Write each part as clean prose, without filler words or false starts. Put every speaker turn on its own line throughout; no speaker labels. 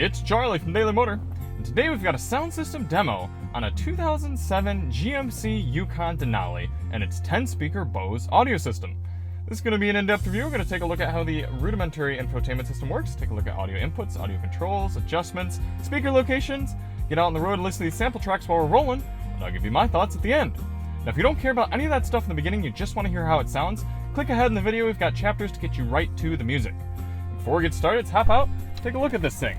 it's Charlie from Daily Motor, and today we've got a sound system demo on a 2007 GMC Yukon Denali and its 10-speaker Bose audio system. This is going to be an in-depth review. We're going to take a look at how the rudimentary infotainment system works, take a look at audio inputs, audio controls, adjustments, speaker locations, get out on the road and listen to these sample tracks while we're rolling, and I'll give you my thoughts at the end. Now if you don't care about any of that stuff in the beginning, you just want to hear how it sounds, click ahead in the video. We've got chapters to get you right to the music. Before we get started, let's hop out, take a look at this thing.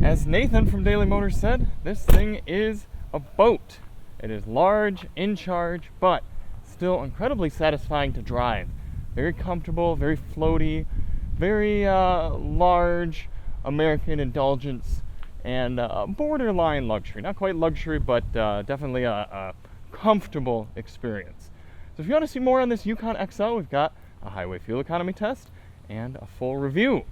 As Nathan from Daily Motor said, this thing is a boat. It is large, in charge, but still incredibly satisfying to drive. Very comfortable, very floaty, very large American indulgence, and borderline luxury. Not quite luxury, but definitely a comfortable experience. So if you want to see more on this Yukon XL, we've got a highway fuel economy test and a full review.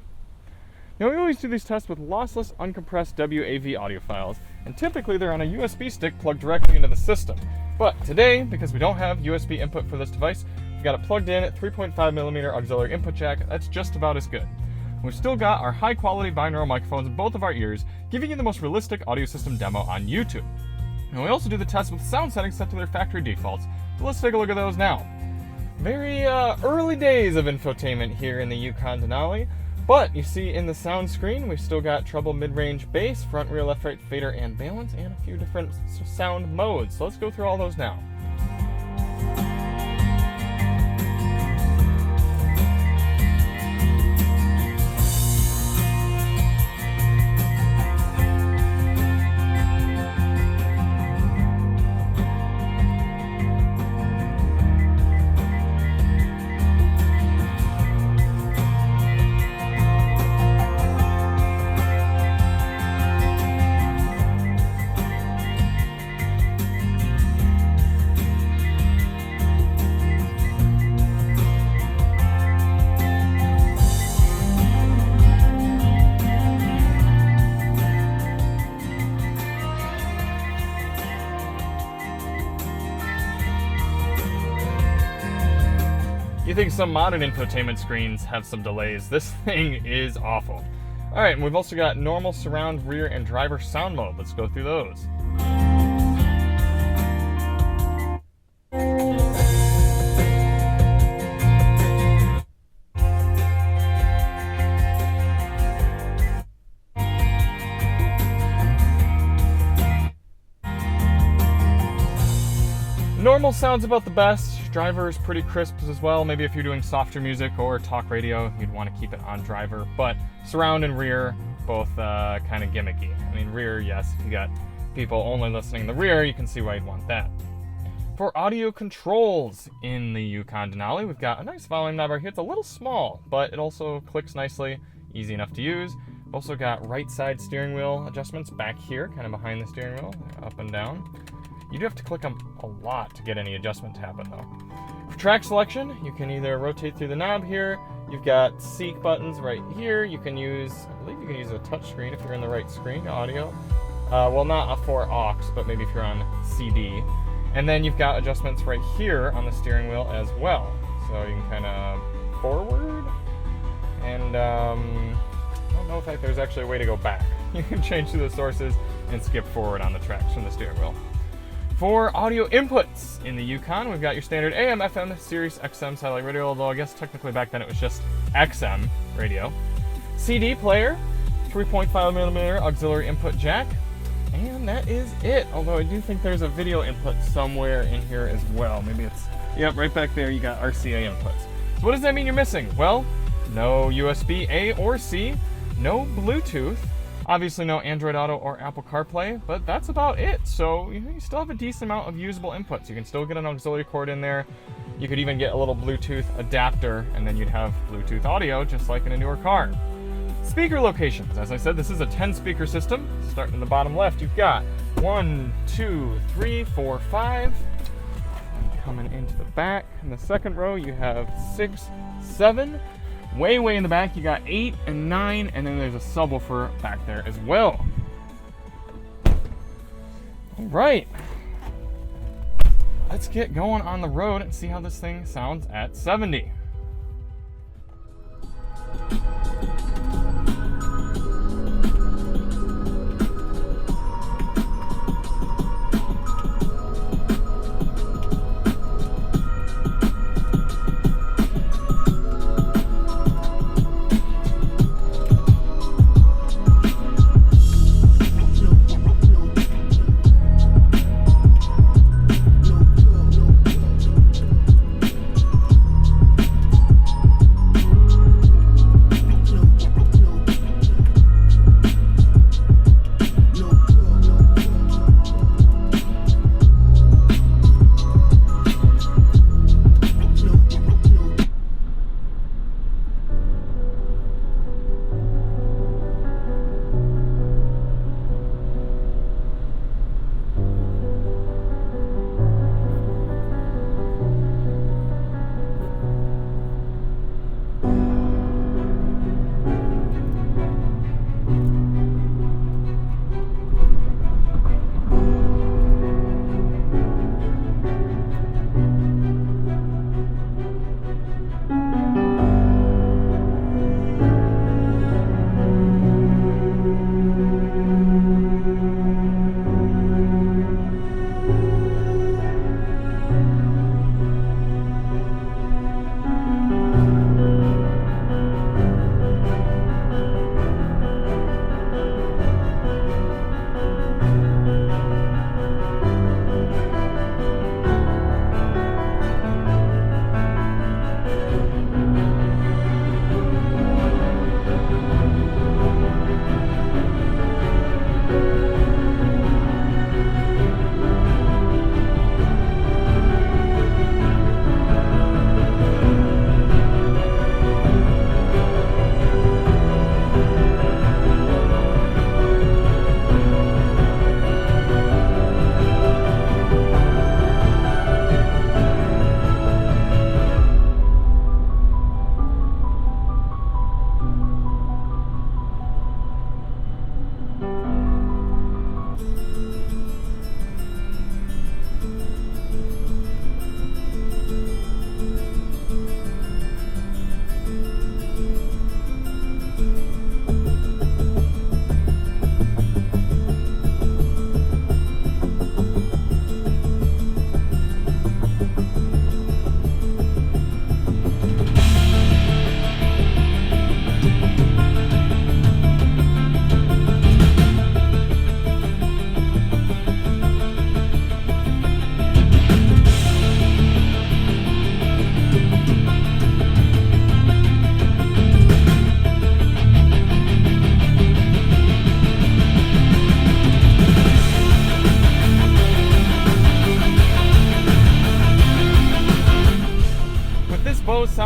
Now we always do these tests with lossless uncompressed WAV audio files, and typically they're on a USB stick plugged directly into the system. But today, because we don't have USB input for this device, we've got it plugged in at 3.5mm auxiliary input jack. That's just about as good. We've still got our high quality binaural microphones in both of our ears, giving you the most realistic audio system demo on YouTube. And we also do the test with sound settings set to their factory defaults, so let's take a look at those now. Very early days of infotainment here in the Yukon Denali. But you see in the sound screen, we've still got treble, mid-range, bass, front, rear, left, right, fader, and balance, and a few different sound modes. So let's go through all those now. You think some modern infotainment screens have some delays. This thing is awful. Alright, and we've also got normal, surround, rear, and driver sound mode. Let's go through those. Normal sounds about the best. Driver is pretty crisp as well. Maybe if you're doing softer music or talk radio, you'd want to keep it on driver. But surround and rear, both kind of gimmicky. I mean, rear, yes, if you got people only listening in the rear, you can see why you'd want that. For audio controls in the Yukon Denali, we've got a nice volume knob right here. It's a little small, but it also clicks nicely, easy enough to use. We've also got right side steering wheel adjustments back here, kind of behind the steering wheel, up and down. You do have to click them a lot to get any adjustment to happen though. For track selection, you can either rotate through the knob here. You've got seek buttons right here. You can use, I believe you can use a touch screen if you're in the right screen, audio. Well, not for aux, but maybe if you're on CD. And then you've got adjustments right here on the steering wheel as well. So you can kind of forward, and I don't know if there's actually a way to go back. You can change through the sources and skip forward on the tracks from the steering wheel. For audio inputs in the Yukon, we've got your standard AM, FM, Sirius XM satellite radio, although I guess technically back then it was just XM radio. CD player, 3.5mm auxiliary input jack, and that is it. Although I do think there's a video input somewhere in here as well. Maybe it's, yep, right back there you got RCA inputs. So what does that mean you're missing? Well, no USB A or C, no Bluetooth, obviously no Android Auto or Apple CarPlay, but that's about it. So you still have a decent amount of usable inputs. You can still get an auxiliary cord in there. You could even get a little Bluetooth adapter, and then you'd have Bluetooth audio just like in a newer car. Speaker locations. As I said, this is a 10-speaker system. Starting in the bottom left, you've got 1, 2, 3, 4, 5. And coming into the back, in the second row, you have 6, 7. Way in the back, you got 8 and 9, and then there's a subwoofer back there as well. All right, let's get going on the road and see how this thing sounds at 70.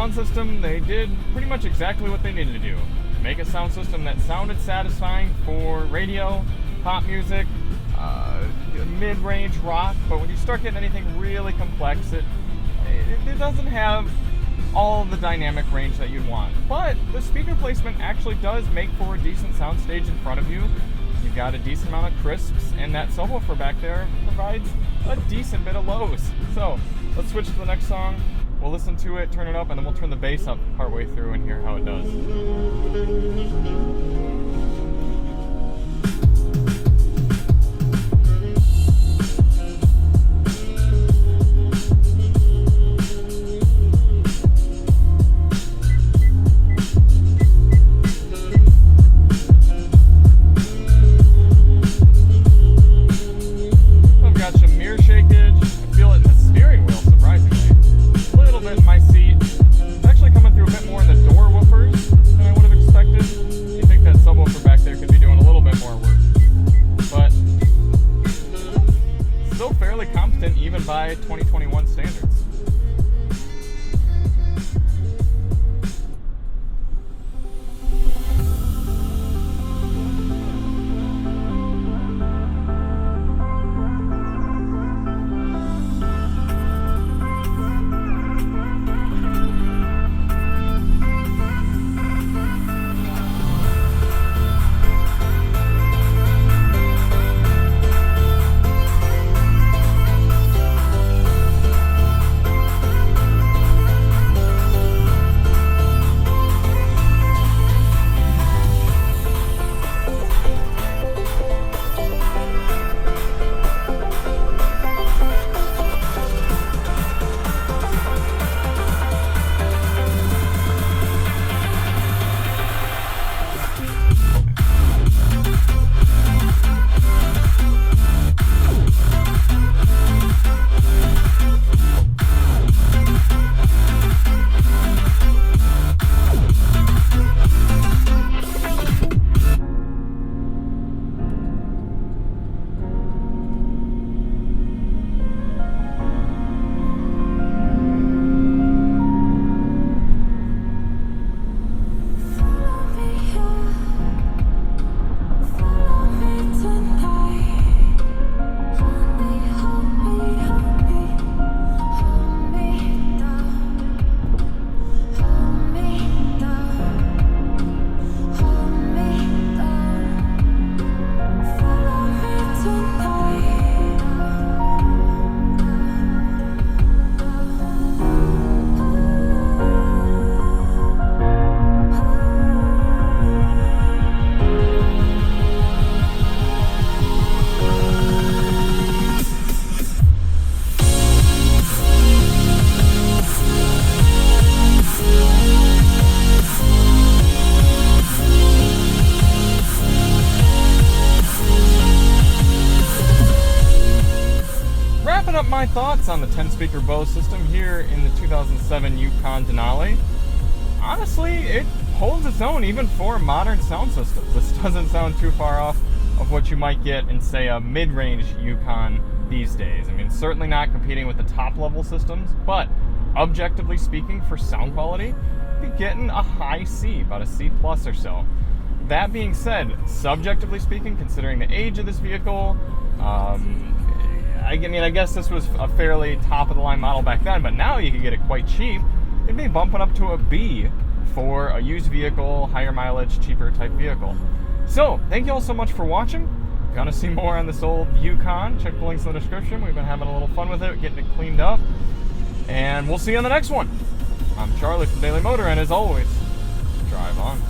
sound system, they did pretty much exactly what they needed to do. Make a sound system that sounded satisfying for radio, pop music, mid-range rock, but when you start getting anything really complex, it doesn't have all of the dynamic range that you'd want. But the speaker placement actually does make for a decent soundstage in front of you. You've got a decent amount of crisps, and that subwoofer back there provides a decent bit of lows. So let's switch to the next song. We'll listen to it, turn it up, and then we'll turn the bass up partway through and hear how it does. By 2021 standards. My thoughts on the 10-speaker Bose system here in the 2007 Yukon Denali. Honestly, it holds its own even for modern sound systems. This doesn't sound too far off of what you might get in, say, a mid-range Yukon these days. I mean, certainly not competing with the top-level systems, but objectively speaking, for sound quality, you'd be getting a high C, about a C plus or so. That being said, subjectively speaking, considering the age of this vehicle, I mean, I guess this was a fairly top-of-the-line model back then, but now you can get it quite cheap. It'd be bumping up to a B for a used vehicle, higher mileage, cheaper type vehicle. So, thank you all so much for watching. If you want to see more on this old Yukon, check the links in the description. We've been having a little fun with it, getting it cleaned up. And we'll see you on the next one. I'm Charlie from Daily Motor, and as always, drive on.